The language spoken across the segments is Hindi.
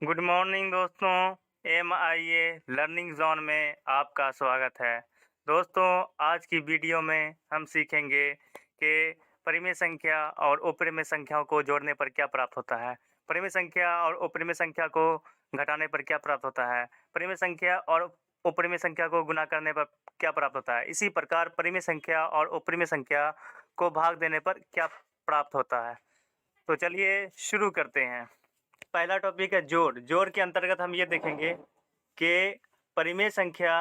गुड मॉर्निंग दोस्तों। MIA लर्निंग जोन में आपका स्वागत है। दोस्तों, आज की वीडियो में हम सीखेंगे कि परिमेय संख्या और उपरिमेय संख्याओं को जोड़ने पर क्या प्राप्त होता है, परिमेय संख्या और उपरिमेय संख्या को घटाने पर क्या प्राप्त होता है, परिमेय संख्या और उपरिमेय संख्या को गुणा करने पर क्या प्राप्त होता है, इसी प्रकार परिमेय संख्या और उपरिमेय संख्या को भाग देने पर क्या प्राप्त होता है। तो चलिए शुरू करते हैं। पहला टॉपिक है जोड़। जोड़ के अंतर्गत हम ये देखेंगे कि परिमेय संख्या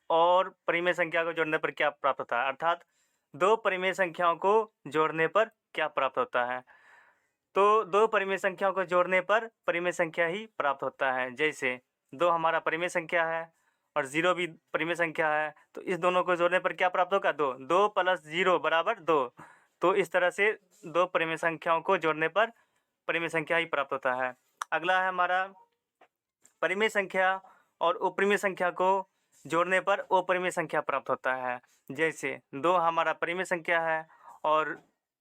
और परिमेय संख्या को जोड़ने पर क्या प्राप्त होता है, अर्थात दो परिमेय संख्याओं को जोड़ने पर क्या प्राप्त होता है। तो दो परिमेय संख्याओं को जोड़ने पर परिमेय संख्या ही प्राप्त होता है। जैसे दो हमारा परिमेय संख्या है और जीरो भी परिमेय संख्या है, तो इस दोनों को जोड़ने पर क्या प्राप्त होगा, दो। दो प्लस जीरो बराबर दो। तो इस तरह से दो परिमेय संख्याओं को जोड़ने पर परिमेय संख्या ही प्राप्त होता है। अगला है हमारा परिमेय संख्या और उपरिमेय संख्या को जोड़ने पर अपरिमेय संख्या प्राप्त होता है। जैसे दो हमारा परिमेय संख्या है और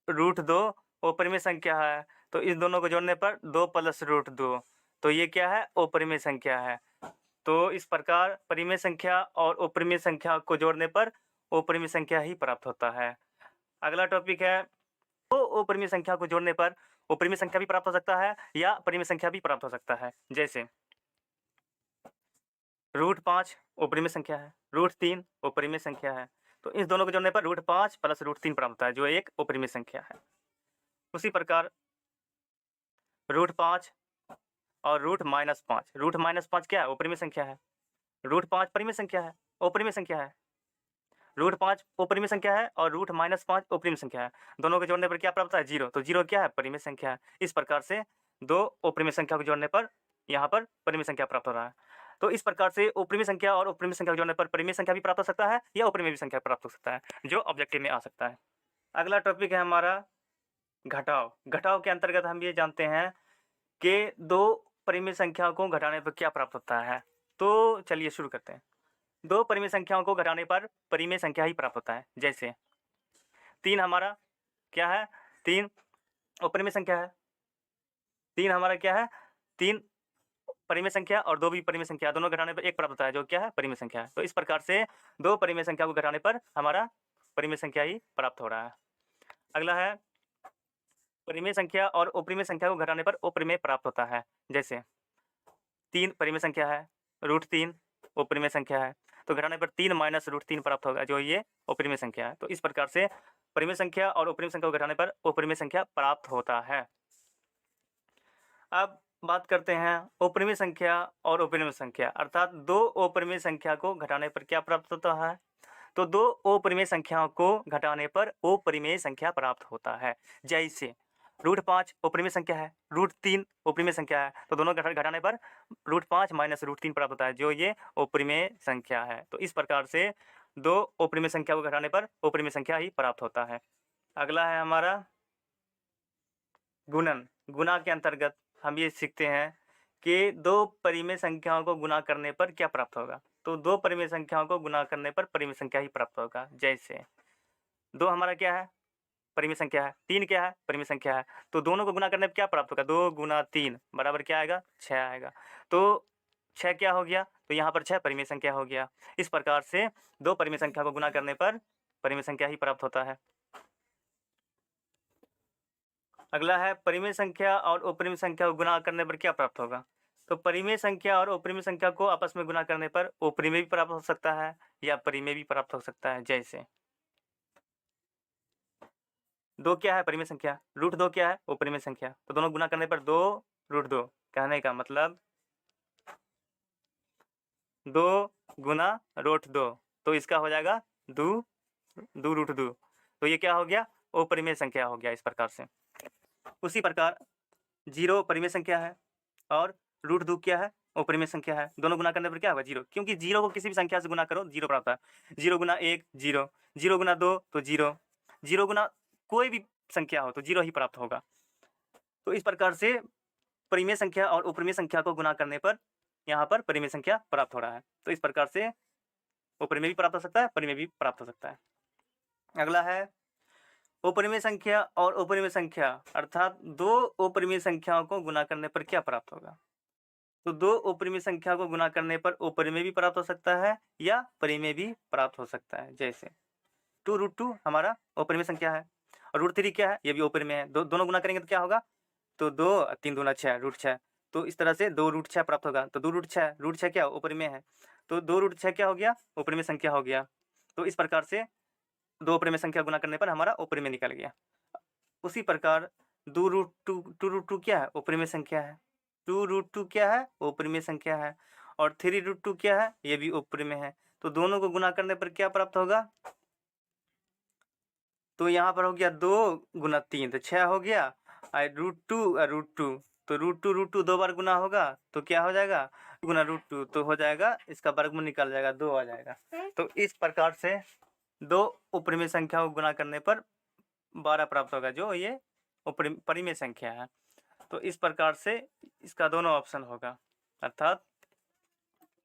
√2 अपरिमेय संख्या है, तो इस दोनों को जोड़ने पर दो प्लस √2, तो ये क्या है, अपरिमेय संख्या है। तो इस प्रकार परिमेय संख्या और अपरिमेय संख्या को जोड़ने पर अपरिमेय संख्या ही प्राप्त होता है। अगला टॉपिक है, दो अपरिमेय संख्या को जोड़ने पर अपरिमेय संख्या भी प्राप्त हो सकता है या परिमेय संख्या भी प्राप्त हो सकता है। जैसे √5 अपरिमेय संख्या है, √3 अपरिमेय संख्या है, तो इस दोनों को जोड़ने पर √5 प्लस √3 प्राप्त होता है, जो एक अपरिमेय संख्या है। उसी प्रकार √5 और √-5, √-5 क्या है, अपरिमेय संख्या है। √5 परिमेय संख्या है, अपरिमेय संख्या है। √5 अपरिमेय संख्या है और √-5 अपरिमेय संख्या है। दोनों को जोड़ने पर क्या प्राप्त होता है, जीरो। तो जीरो क्या है, परिमेय संख्या है। इस प्रकार से दो अपरिमेय संख्या को जोड़ने पर यहाँ पर परिमेय संख्या प्राप्त हो रहा है। तो इस प्रकार से अपरिमेय संख्या और अपरिमेय संख्या को जोड़ने पर परिमेय संख्या भी प्राप्त हो सकता है या अपरिमेय भी संख्या प्राप्त हो सकता है, जो ऑब्जेक्टिव में आ सकता है। अगला टॉपिक है हमारा घटाव। घटाव के अंतर्गत हम ये जानते हैं कि दो परिमेय संख्याओं को घटाने पर क्या प्राप्त होता है। तो चलिए शुरू करते हैं। दो परिमेय संख्याओं को घटाने पर परिमेय संख्या ही प्राप्त होता है। जैसे तीन हमारा क्या है, तीन अपरिमेय संख्या है। तीन हमारा क्या है, तीन परिमेय संख्या और दो भी परिमेय संख्या, दोनों घटाने पर एक प्राप्त होता है, जो क्या है, परिमेय संख्या है। तो इस प्रकार से दो परिमेय संख्या को घटाने पर हमारा परिमेय संख्या ही प्राप्त हो रहा है। अगला है परिमेय संख्या और अपरिमेय संख्या को घटाने पर अपरिमेय प्राप्त होता है। जैसे तीन परिमेय संख्या है, √3 अपरिमेय संख्या है, तो घटाने पर 3 माइनस √3 प्राप्त होगा, जो ये अपरिमेय संख्या है। तो इस प्रकार से परिमेय संख्या और अपरिमेय संख्या को घटाने पर अपरिमेय संख्या प्राप्त होता है। अब बात करते हैं अपरिमेय संख्या और अपरिमेय संख्या, अर्थात दो अपरिमेय संख्या को घटाने पर क्या प्राप्त होता है। तो दो अपरिमेय संख्याओं को घटाने पर अपरिमेय संख्या प्राप्त होता है। जैसे √5 अपरिमेय संख्या है, √3 अपरिमेय संख्या है, तो दोनों घटाने पर √5 माइनस √3 प्राप्त होता है, जो ये अपरिमेय संख्या है। तो इस प्रकार से दो अपरिमेय संख्या को घटाने पर अपरिमेय संख्या ही प्राप्त होता है। अगला है हमारा गुणन। गुणा के अंतर्गत हम ये सीखते हैं कि दो परिमेय संख्याओं को गुणा करने पर क्या प्राप्त होगा। तो दो परिमेय संख्याओं को गुणा करने पर परिमेय संख्या ही प्राप्त होगा। जैसे दो हमारा क्या है, परिमेय संख्या है, तीन क्या है, परिमेय संख्या है, तो दोनों को गुणा करने पर क्या प्राप्त होगा, 2 × 3 बराबर क्या आएगा, 6 आएगा। तो 6 क्या हो गया, तो यहाँ पर 6 परिमेय संख्या हो गया। इस प्रकार से दो परिमेय संख्या को गुणा करने पर परिमेय संख्या ही प्राप्त होता है। अगला है परिमेय संख्या और अपरिमेय संख्या को गुणा करने पर क्या प्राप्त होगा। तो परिमेय संख्या और अपरिमेय संख्या को आपस में गुणा करने पर अपरिमेय भी प्राप्त हो सकता है या परिमेय भी प्राप्त हो सकता है। जैसे दो क्या है, परिमेय संख्या, √2 क्या है, अपरिमेय संख्या, तो दोनों गुणा करने पर 2 √2, कहने का मतलब 2 गुना √2, तो इसका हो जाएगा 2 √2, तो ये क्या हो गया, अपरिमेय संख्या हो गया। इस प्रकार से उसी प्रकार 0 परिमेय संख्या है और √2 क्या है, अपरिमेय संख्या है, दोनों गुणा करने पर क्या होगा, 0, क्योंकि 0 को किसी भी संख्या से गुणा करो 0 प्राप्त है। 0 × 1 0, 0 × 2 तो 0, 0 × कोई भी संख्या हो तो 0 ही प्राप्त होगा। तो इस प्रकार से परिमेय संख्या और अपरिमेय संख्या को गुणा करने पर यहाँ पर परिमेय संख्या प्राप्त हो रहा है। तो इस प्रकार से अपरिमेय भी प्राप्त हो सकता है, परिमेय भी प्राप्त हो सकता है। अगला है अपरिमेय संख्या और अपरिमेय संख्या, अर्थात दो अपरिमेय संख्याओं को गुणा करने पर क्या प्राप्त होगा। तो दो अपरिमेय संख्या को गुना करने पर अपरिमेय भी प्राप्त हो सकता है या परिमेय भी प्राप्त हो सकता है। जैसे 2√2 हमारा अपरिमेय संख्या है और √3 क्या है, ये भी अपरिमेय है। दोनों गुना करेंगे तो क्या होगा, तो 2 3 दूना 6 √6, तो इस तरह से 2√6 प्राप्त होगा। तो 2√6 √6 क्या अपरिमेय है, तो 2√6 क्या हो गया, अपरिमेय संख्या हो गया। तो इस प्रकार से दो अपरिमेय संख्या गुना करने पर हमारा अपरिमेय निकल गया। उसी प्रकार 2√2 क्या है, अपरिमेय संख्या है। 2√2 क्या है, अपरिमेय संख्या है। और 3√2 क्या है, ये भी अपरिमेय है। तो दोनों को गुना करने पर क्या प्राप्त होगा, तो यहाँ पर हो गया 2 गुना 3 तो 6 हो गया, √2 तो √2 दो बार गुना होगा तो क्या हो जाएगा, गुना √2 तो हो जाएगा, इसका वर्गमूल निकल जाएगा, 2 आ जाएगा। तो इस प्रकार से दो अपरिमेय संख्या को गुना करने पर 12 प्राप्त होगा, जो ये परिमेय संख्या है। तो इस प्रकार से इसका दोनों ऑप्शन होगा, अर्थात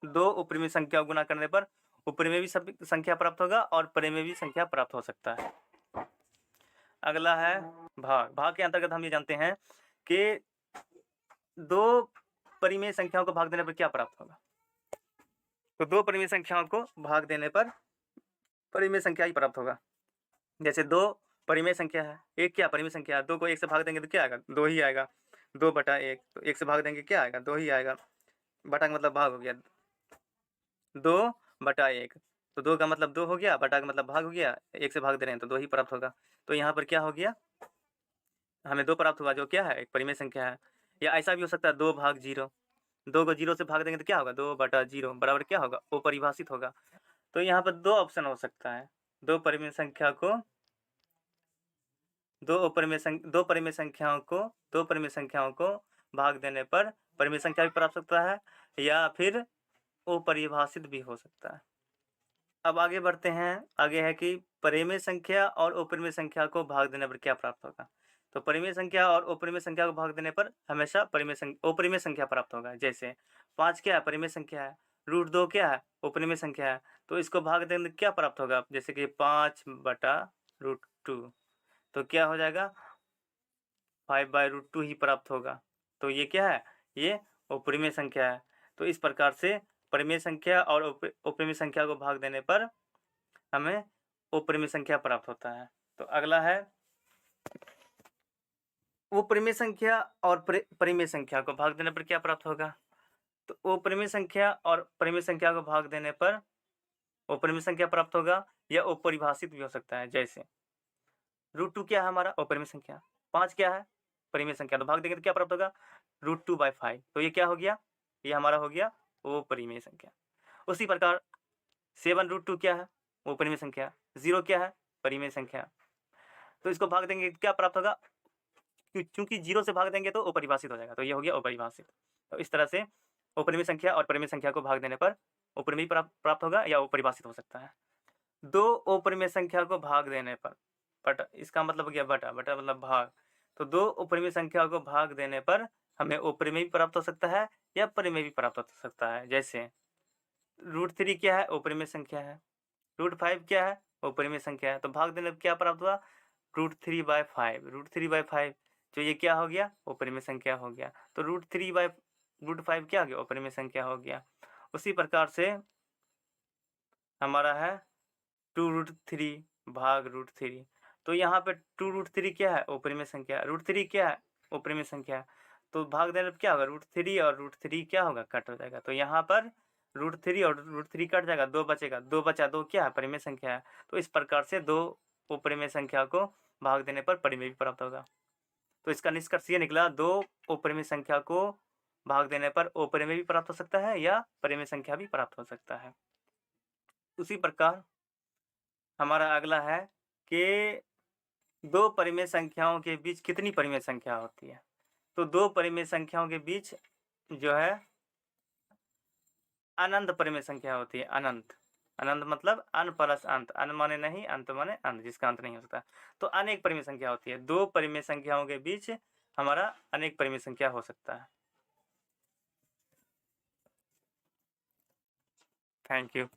दो अपरिमेय संख्या को गुना करने पर उपरिमेय भी संख्या प्राप्त होगा और परिमेय भी संख्या प्राप्त हो सकता है। अगला है भाग। भाग के अंतर्गत हम ये जानते हैं कि दो परिमेय संख्याओं को भाग देने पर क्या प्राप्त होगा। तो दो परिमेय संख्याओं को भाग देने पर परिमेय संख्या ही प्राप्त होगा। जैसे दो परिमेय संख्या है, एक क्या परिमेय संख्या है, 2 को 1 से भाग देंगे तो क्या आएगा, 2 ही आएगा। 2/1, तो 1 से भाग देंगे क्या आएगा, 2 ही आएगा। बटा का मतलब भाग हो गया, 2/1, तो 2 का मतलब 2 हो गया, बटा का मतलब भाग हो गया, 1 से भाग दे रहे हैं तो 2 ही प्राप्त होगा। तो यहाँ पर क्या हो गया, हमें 2 प्राप्त हुआ, जो क्या है, एक परिमेय संख्या है। या ऐसा भी हो सकता है 2/0, 2 को 0 से भाग देंगे तो क्या होगा, 2/0 बराबर क्या होगा, अपरिभाषित होगा। तो यहाँ पर दो ऑप्शन हो सकता है, दो परिमेय संख्याओं को भाग देने पर परिमेय संख्या भी प्राप्त सकता है या फिर अपरिभाषित भी हो सकता है। अब आगे बढ़ते हैं। आगे है कि परिमेय संख्या और अपरिमेय संख्या को भाग देने पर क्या प्राप्त होगा। तो परिमेय संख्या और अपरिमेय संख्या को भाग देने पर हमेशा अपरिमेय संख्या प्राप्त होगा। जैसे 5 क्या है, परिमेय संख्या है। √2 क्या है, अपरिमेय संख्या है। तो इसको भाग देने क्या प्राप्त होगा, जैसे कि 5/√2, तो क्या हो जाएगा, 5/√2 ही प्राप्त होगा। तो ये क्या है, ये अपरिमेय संख्या है। तो इस प्रकार से परिमेय संख्या और अपरिमेय संख्या को भाग देने पर हमें अपरिमेय संख्या प्राप्त होता है। तो अगला है अपरिमेय संख्या और परिमेय संख्या को भाग देने पर क्या प्राप्त होगा। तो अपरिमेय संख्या और परिमेय संख्या को भाग देने पर अपरिमेय संख्या प्राप्त होगा या अपरिभाषित भी हो सकता है। जैसे √2 क्या है हमारा, अपरिमेय संख्या। 5 क्या है, परिमेय संख्या। तो भाग देंगे तो क्या प्राप्त होगा, √2/5। तो ये क्या हो गया, ये हमारा हो गया वो परिमेय संख्या। उसी प्रकार 7√2 क्या है, वो परिमेय संख्या। 0 क्या है, परिमेय संख्या। तो इसको भाग देंगे क्या प्राप्त होगा, क्योंकि 0 से भाग देंगे तो अपरिभाषित हो जाएगा, तो ये हो गया अपरिभाषित। तो इस तरह से अपरिमेय संख्या और परिमेय संख्या को भाग देने पर अपरिमेय प्राप्त होगा या अपरिभाषित हो सकता है। दो अपरिमेय संख्या को भाग देने पर, बटा, इसका मतलब हो गया बटा, बटा मतलब भाग। तो दो अपरिमेय संख्या को भाग देने पर हमें अपरिमेय भी प्राप्त हो सकता है या परिमेय भी प्राप्त हो सकता है। जैसे √3 क्या है, अपरिमेय संख्या है। √5 क्या है, अपरिमेय संख्या है। तो भाग देने पर क्या प्राप्त हुआ, √3/5। √3/5 जो ये क्या हो गया, अपरिमेय संख्या हो गया। तो √3/5 क्या हो गया, अपरिमेय संख्या हो गया। उसी प्रकार से हमारा है 2√3 भाग √3। तो यहाँ पे 2√3 क्या है, अपरिमेय संख्या। √3 क्या है, अपरिमेय संख्या। तो भाग देने पर क्या होगा, √3 और √3 क्या होगा, कट हो जाएगा। तो यहाँ पर √3 और √3 कट जाएगा, 2 बचेगा। 2 बचा, 2 क्या है, परिमेय संख्या है। तो इस प्रकार से दो अपरिमेय संख्या को भाग देने पर परिमेय भी प्राप्त होगा। तो इसका निष्कर्ष ये निकला, दो अपरिमेय संख्या को भाग देने पर अपरिमेय भी प्राप्त हो सकता है या परिमेय संख्या भी प्राप्त हो सकता है। उसी प्रकार हमारा अगला है कि दो परिमेय संख्याओं के बीच कितनी परिमेय संख्या होती है। तो दो परिमेय संख्याओं के बीच जो है अनंत परिमेय संख्या होती है। अनंत, अनंत मतलब अन प्लस अंत, अन माने नहीं, अंत माने अंत, जिसका अंत नहीं हो सकता। तो अनेक परिमेय संख्या होती है। दो परिमेय संख्याओं के बीच हमारा अनेक परिमेय संख्या हो सकता है। Thank you.